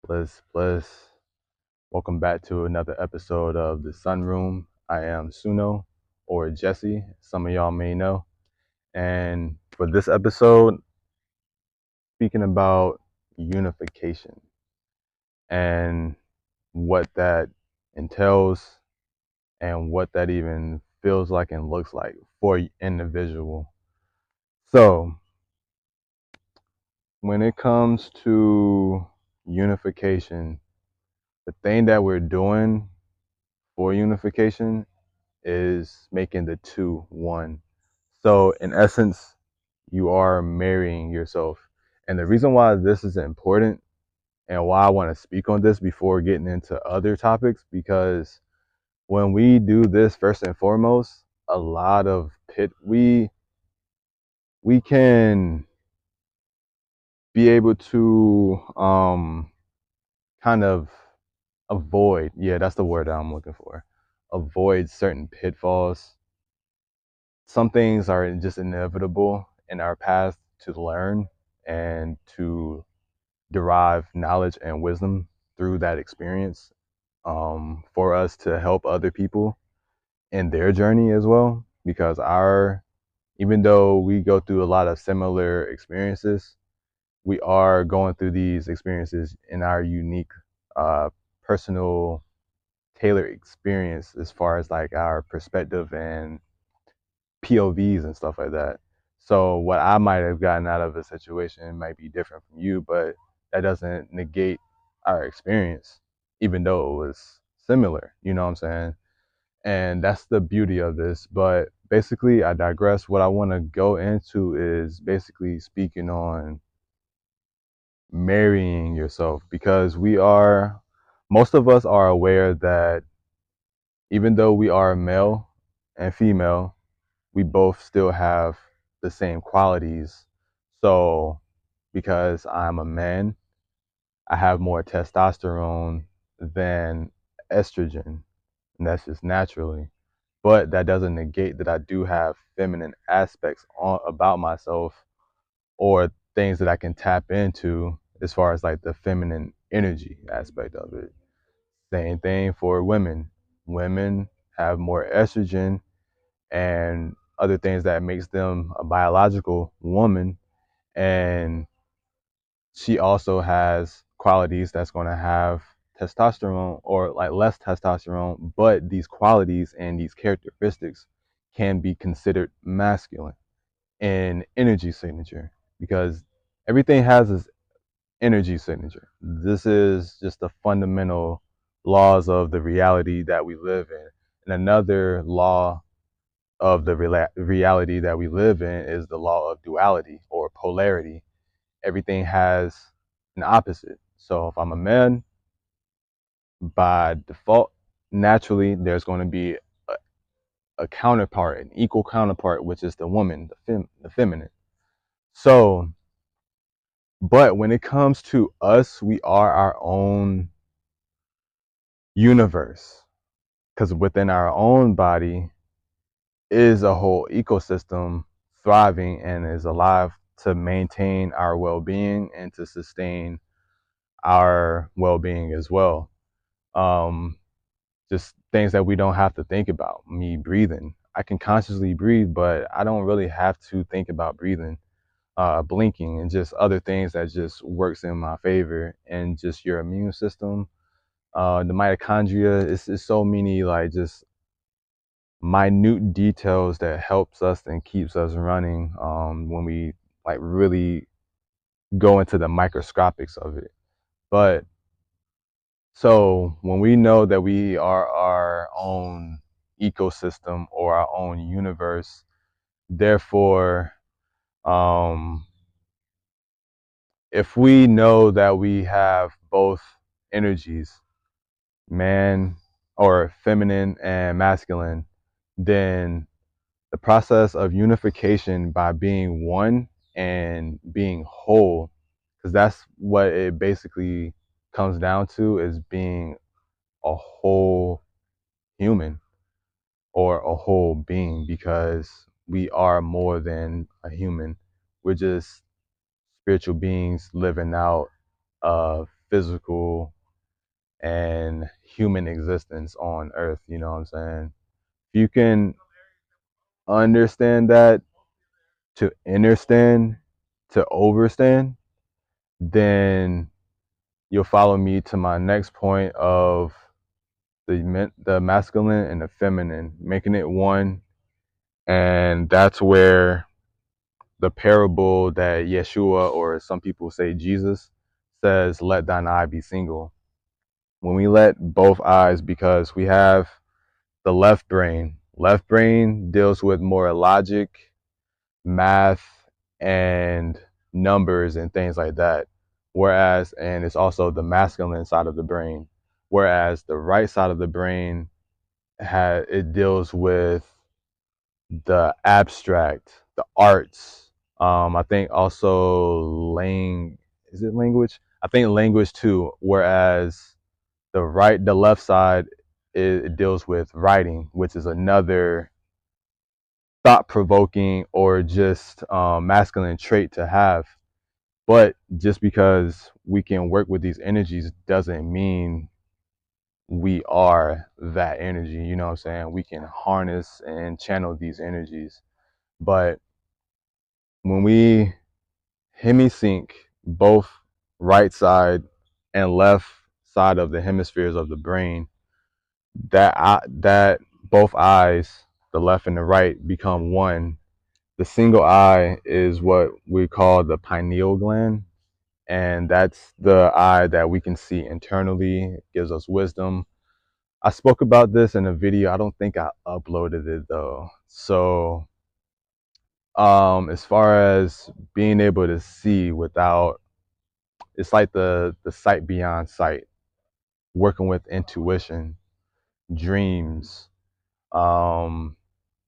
Bliss. Welcome back to another episode of the Sunroom. I am Suno, or Jesse, some of y'all may know. And for this episode, speaking about unification and what that entails and what that even feels like and looks like for an individual. So, when it comes to unification, the thing that we're doing for unification is making the two one. So, in essence, you are marrying yourself. And the reason why this is important and why I want to speak on this before getting into other topics, because when we do this, first and foremost, a lot of we can be able to kind of avoid, yeah, that's the word that I'm looking for, avoid certain pitfalls. Some things are just inevitable in our path to learn and to derive knowledge and wisdom through that experience, for us to help other people in their journey as well. Because even though we go through a lot of similar experiences, we are going through these experiences in our unique, personal, tailored experience as far as like our perspective and POVs and stuff like that. So what I might have gotten out of a situation might be different from you, but that doesn't negate our experience, even though it was similar. You know what I'm saying? And that's the beauty of this. But basically, I digress. What I want to go into is basically speaking on marrying yourself, because most of us are aware that even though we are male and female, we both still have the same qualities. So, because I'm a man, I have more testosterone than estrogen, and that's just naturally. But that doesn't negate that I do have feminine aspects about myself, or things that I can tap into as far as like the feminine energy aspect of it. Same thing for women. Women have more estrogen and other things that makes them a biological woman, and she also has qualities that's going to have testosterone or like less testosterone, but these qualities and these characteristics can be considered masculine in energy signature, because everything has its energy signature. This is just the fundamental laws of the reality that we live in. And another law of the reality that we live in is the law of duality or polarity. Everything has an opposite. So if I'm a man, by default, naturally, there's going to be a counterpart, an equal counterpart, which is the woman, the feminine. So, but when it comes to us, we are our own universe, because within our own body is a whole ecosystem thriving and is alive to maintain our well-being and to sustain our well-being as well. Um, just things that we don't have to think about. Me breathing, I can consciously breathe, but I don't really have to think about breathing. Blinking and just other things that just works in my favor, and just your immune system, the mitochondria. It's so many like just minute details that helps us and keeps us running, when we like really go into the microscopics of it. But so when we know that we are our own ecosystem or our own universe, therefore, um, if we know that we have both energies, man or feminine and masculine, then the process of unification by being one and being whole, because that's what it basically comes down to, is being a whole human or a whole being, because we are more than a human. We're just spiritual beings living out a physical and human existence on earth. You know what I'm saying? If you can understand that, to understand, to overstand, then you'll follow me to my next point of the masculine and the feminine, making it one. And that's where the parable that Yeshua, or some people say Jesus, says, let thine eye be single. When we let both eyes, because we have the left brain. Left brain deals with more logic, math, and numbers and things like that. Whereas, and it's also the masculine side of the brain. Whereas the right side of the brain it deals with the abstract, the arts. I think also is it language? I think language too. Whereas the left side, it deals with writing, which is another thought provoking or just masculine trait to have. But just because we can work with these energies doesn't mean we are that energy. You know what I'm saying? We can harness and channel these energies. But when we hemisync both right side and left side of the hemispheres of the brain, that both eyes, the left and the right, become one. The single eye is what we call the pineal gland, and that's the eye that we can see internally. It gives us wisdom. I spoke about this in a video. I don't think I uploaded it though. So as far as being able to see without, it's like the sight beyond sight, working with intuition, dreams. Um,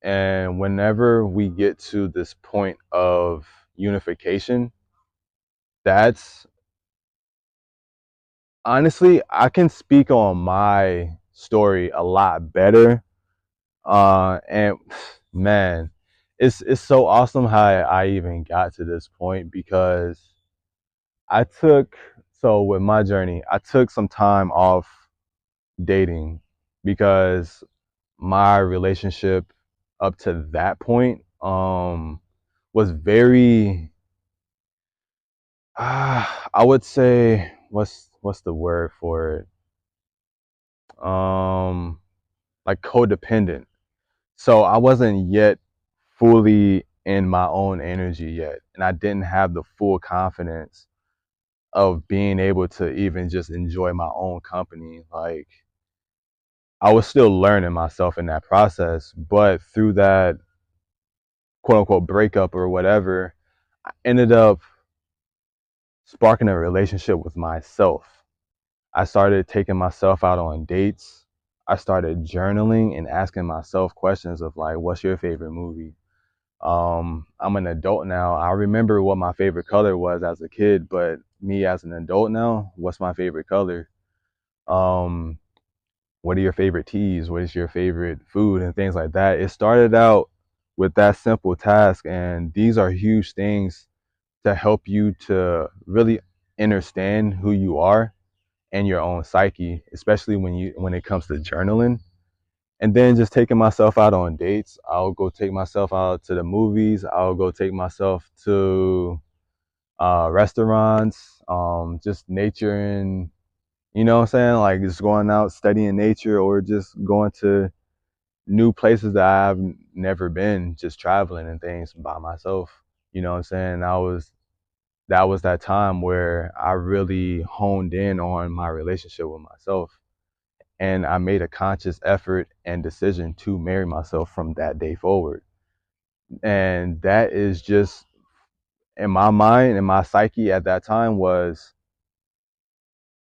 and whenever we get to this point of unification, that's honestly, I can speak on my story a lot better. And man, it's so awesome how I even got to this point, because I took so with my journey, I took some time off dating because my relationship up to that point was very I would say, what's the word for it? Like codependent. So I wasn't yet fully in my own energy yet, and I didn't have the full confidence of being able to even just enjoy my own company. Like, I was still learning myself in that process, but through that quote unquote breakup or whatever, I ended up sparking a relationship with myself. I started taking myself out on dates. I started journaling and asking myself questions of like, what's your favorite movie? I'm an adult now. I remember what my favorite color was as a kid, but me as an adult now, what's my favorite color? Um, what are your favorite teas? What is your favorite food and things like that? It started out with that simple task, and these are huge things to help you to really understand who you are and your own psyche, especially when it comes to journaling. And then just taking myself out on dates. I'll go take myself out to the movies. I'll go take myself to restaurants, just nature, and you know what I'm saying? Like just going out studying nature, or just going to new places that I've never been, just traveling and things by myself. You know what I'm saying? That was that time where I really honed in on my relationship with myself. And I made a conscious effort and decision to marry myself from that day forward. And that is just, in my mind and my psyche at that time, was,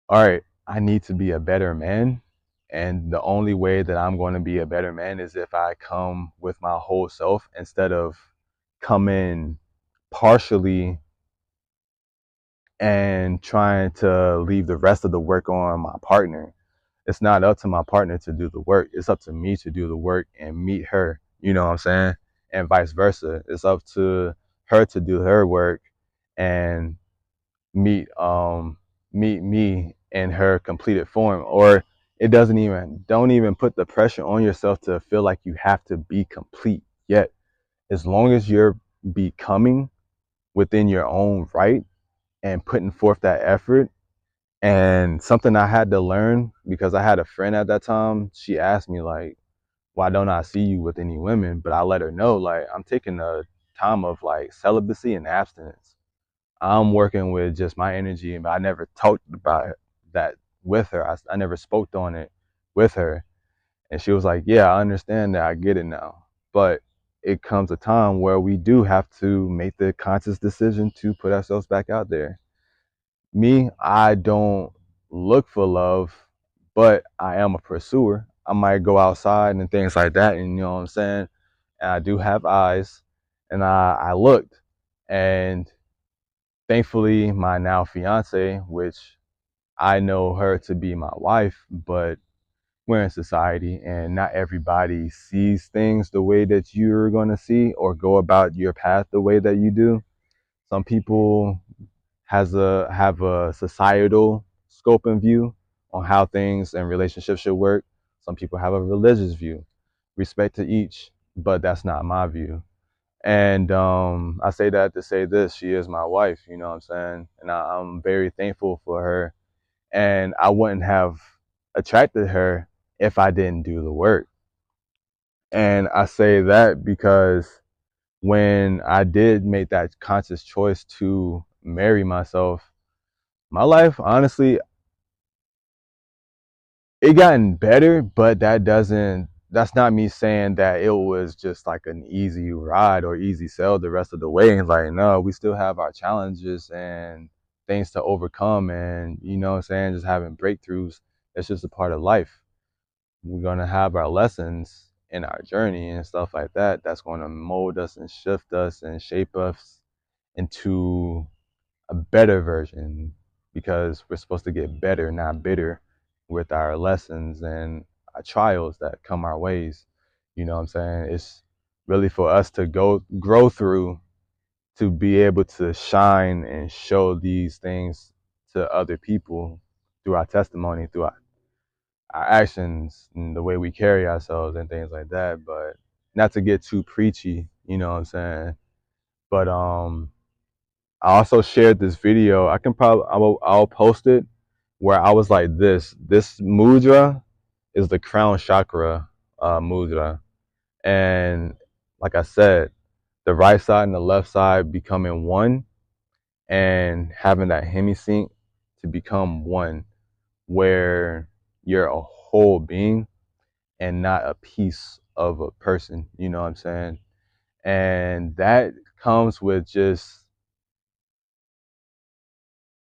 all right, I need to be a better man. And the only way that I'm going to be a better man is if I come with my whole self instead of coming partially and trying to leave the rest of the work on my partner. It's not up to my partner to do the work. It's up to me to do the work and meet her. You know what I'm saying? And vice versa. It's up to her to do her work and meet meet me in her completed form, or it doesn't even don't even put the pressure on yourself to feel like you have to be complete yet. As long as you're becoming within your own right and putting forth that effort. And something I had to learn, because I had a friend at that time, she asked me like, why don't I see you with any women? But I let her know like I'm taking a time of like celibacy and abstinence. I'm working with just my energy, but I never talked about that with her. I never spoke on it with her. And she was like, yeah, I understand that. I get it now. But it comes a time where we do have to make the conscious decision to put ourselves back out there. Me, I don't look for love, but I am a pursuer. I might go outside and things like that, and you know what I'm saying? And I do have eyes, and I looked. And thankfully, my now fiance, which I know her to be my wife, but we're in society and not everybody sees things the way that you're going to see or go about your path the way that you do. Some people have a societal scope and view on how things and relationships should work. Some people have a religious view. Respect to each, but that's not my view. And I say that to say this: she is my wife. You know what I'm saying? And I'm very thankful for her. And I wouldn't have attracted her if I didn't do the work. And I say that because when I did make that conscious choice to marry myself, my life, honestly, it gotten better, but that's not me saying that it was just like an easy ride or easy sell the rest of the way. Like, no, we still have our challenges and things to overcome, and you know what I'm saying, just having breakthroughs. It's just a part of life. We're gonna have our lessons in our journey and stuff like that. That's gonna mold us and shift us and shape us into a better version, because we're supposed to get better, not bitter, with our lessons and our trials that come our ways. You know what I'm saying? It's really for us to go grow through, to be able to shine and show these things to other people through our testimony, through our actions and the way we carry ourselves and things like that. But not to get too preachy, you know what I'm saying? But I also shared this video. I can probably I'll post it, where I was like this. This mudra is the crown chakra mudra, and like I said, the right side and the left side becoming one, and having that hemisync to become one, where you're a whole being and not a piece of a person. You know what I'm saying? And that comes with just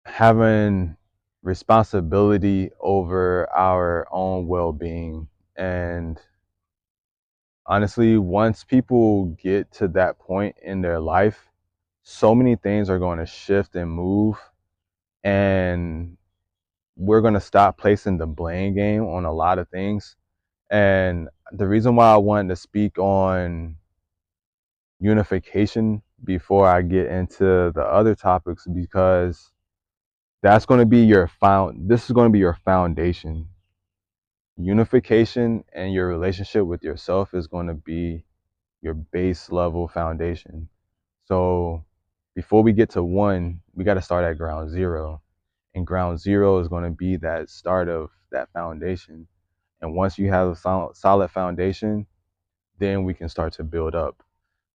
having responsibility over our own well-being. And honestly, once people get to that point in their life, so many things are going to shift and move, and we're going to stop placing the blame game on a lot of things. And the reason why I wanted to speak on unification before I get into the other topics, because that's going to be this is going to be your foundation. Unification and your relationship with yourself is going to be your base level foundation. So before we get to one, we got to start at ground zero. And ground zero is going to be that start of that foundation. And once you have a solid foundation, then we can start to build up.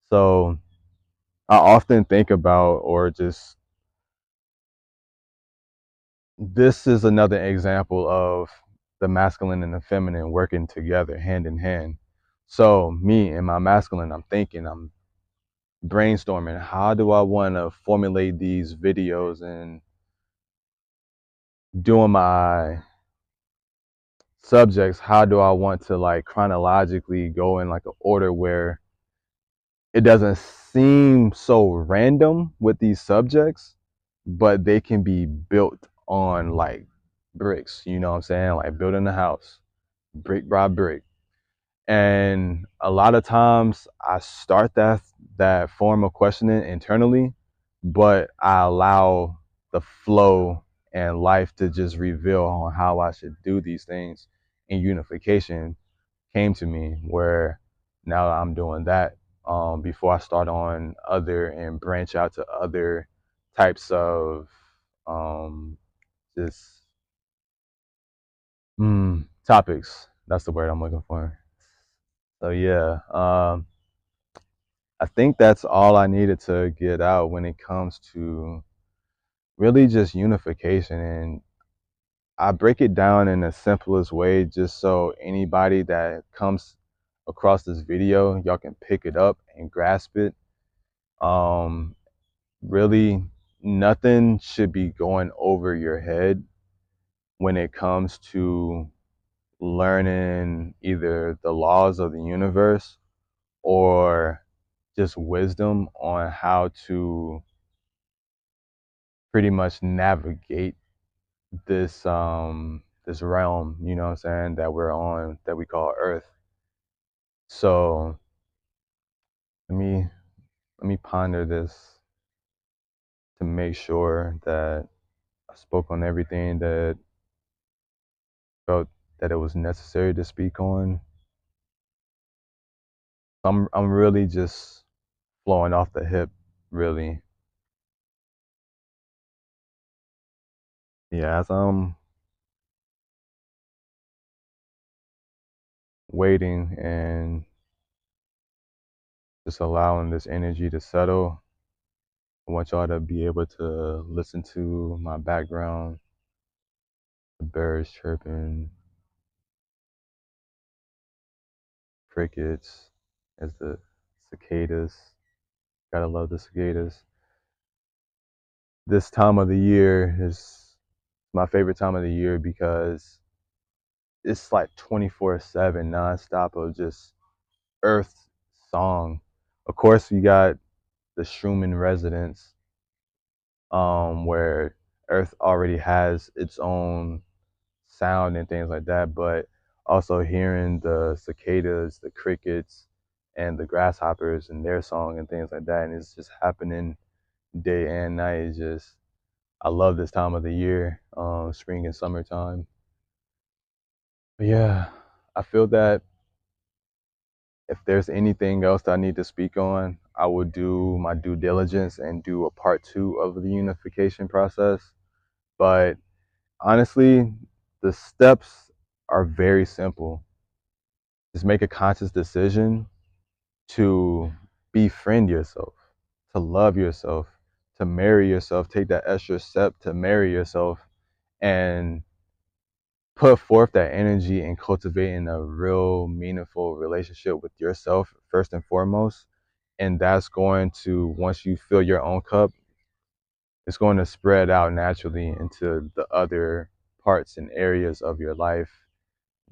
So I often think about, or just, this is another example of the masculine and the feminine working together hand in hand. So me and my masculine, I'm thinking, I'm brainstorming, how do I want to formulate these videos and doing my subjects, how do I want to like chronologically go in like an order where it doesn't seem so random with these subjects, but they can be built on like bricks, you know what I'm saying? Like building a house, brick by brick. And a lot of times I start that form of questioning internally, but I allow the flow and life to just reveal on how I should do these things. And unification came to me where now I'm doing that before I start on other and branch out to other types of um, just topics. That's the word I'm looking for. So yeah, I think that's all I needed to get out when it comes to really just unification. And I break it down in the simplest way just so anybody that comes across this video, y'all can pick it up and grasp it. Um, Really, nothing should be going over your head when it comes to learning either the laws of the universe or just wisdom on how to pretty much navigate this realm, you know what I'm saying, that we're on, that we call Earth. So let me ponder this to make sure that I spoke on everything that felt that it was necessary to speak on. I'm really just flowing off the hip, really. Yeah, as I'm waiting and just allowing this energy to settle, I want y'all to be able to listen to my background, the birds chirping, crickets, as the cicadas. Gotta love the cicadas. This time of the year is my favorite time of the year because it's like 24/7 nonstop of just earth song. Of course, we got the Schumann resonance, where earth already has its own sound and things like that, but also hearing the cicadas, the crickets, and the grasshoppers and their song and things like that, and it's just happening day and night. It's just, I love this time of the year, spring and summertime. But yeah, I feel that if there's anything else that I need to speak on, I will do my due diligence and do a part two of the unification process. But honestly, the steps are very simple. Just make a conscious decision to befriend yourself, to love yourself, to marry yourself, take that extra step to marry yourself and put forth that energy in cultivating a real meaningful relationship with yourself first and foremost. And that's going to, once you fill your own cup, it's going to spread out naturally into the other parts and areas of your life,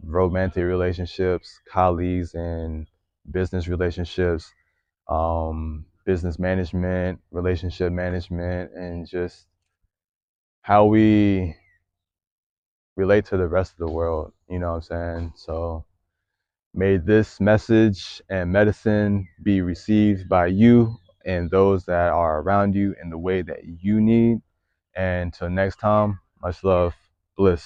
romantic relationships, colleagues and business relationships, business management, relationship management, and just how we relate to the rest of the world. You know what I'm saying? So may this message and medicine be received by you and those that are around you in the way that you need. And until next time, much love, bliss.